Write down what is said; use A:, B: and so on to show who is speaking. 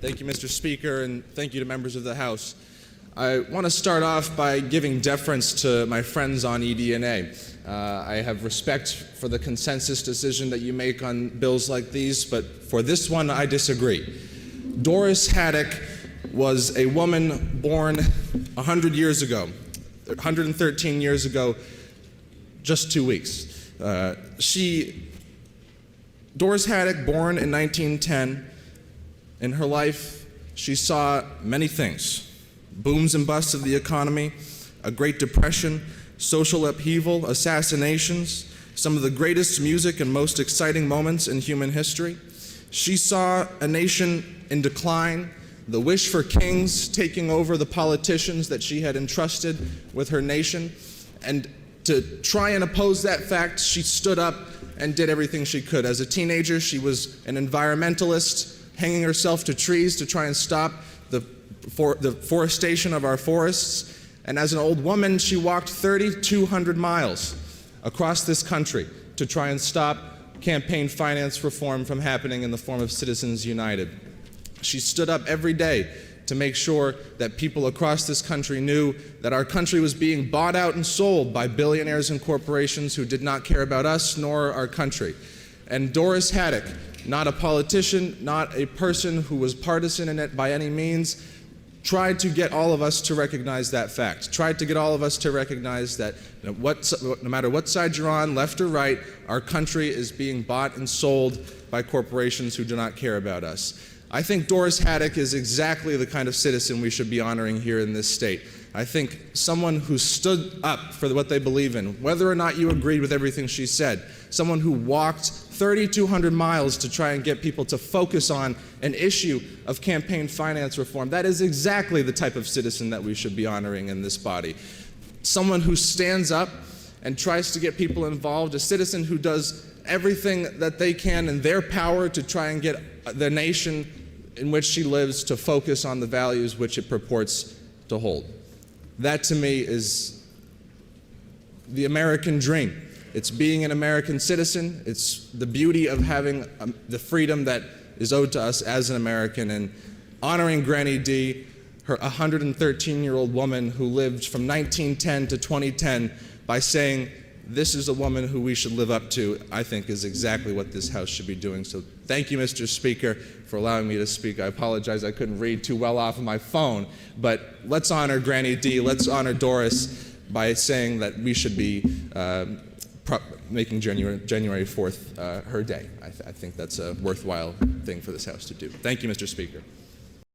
A: Thank you, Mr. Speaker, and thank you to members of the House. I want to start off by giving deference to my friends on eDNA. I have respect for the consensus decision that you make on bills like these, but for this one, I disagree. Doris Haddock was a woman born 100 years ago, 113 years ago, just 2 weeks. Doris Haddock, born in 1910, in her life, she saw many things. Booms and busts of the economy, a Great Depression, social upheaval, assassinations, some of the greatest music and most exciting moments in human history. She saw a nation in decline, the wish for kings taking over the politicians that she had entrusted with her nation. And to try and oppose that fact, she stood up and did everything she could. As a teenager, she was an environmentalist, hanging herself to trees to try and stop the forestation of our forests. And as an old woman, she walked 3,200 miles across this country to try and stop campaign finance reform from happening in the form of Citizens United. She stood up every day to make sure that people across this country knew that our country was being bought out and sold by billionaires and corporations who did not care about us nor our country. And Doris Haddock, not a politician, not a person who was partisan in it by any means, tried to get all of us to recognize that fact, tried to get all of us to recognize that no matter what side you're on, left or right, our country is being bought and sold by corporations who do not care about us. I think Doris Haddock is exactly the kind of citizen we should be honoring here in this state. I think someone who stood up for what they believe in, whether or not you agreed with everything she said, someone who walked 3,200 miles to try and get people to focus on an issue of campaign finance reform. That is exactly the type of citizen that we should be honoring in this body. Someone who stands up and tries to get people involved, a citizen who does everything that they can in their power to try and get the nation in which she lives to focus on the values which it purports to hold. That, to me, is the American dream. It's being an American citizen. It's the beauty of having the freedom that is owed to us as an American, and honoring Granny D, her 113-year-old woman who lived from 1910 to 2010, by saying, this is a woman who we should live up to, I think is exactly what this House should be doing. So thank you, Mr. Speaker, for allowing me to speak. I apologize I couldn't read too well off of my phone, but let's honor Granny D, let's honor Doris by saying that we should be making January 4th her day. I think that's a worthwhile thing for this House to do. Thank you, Mr. Speaker.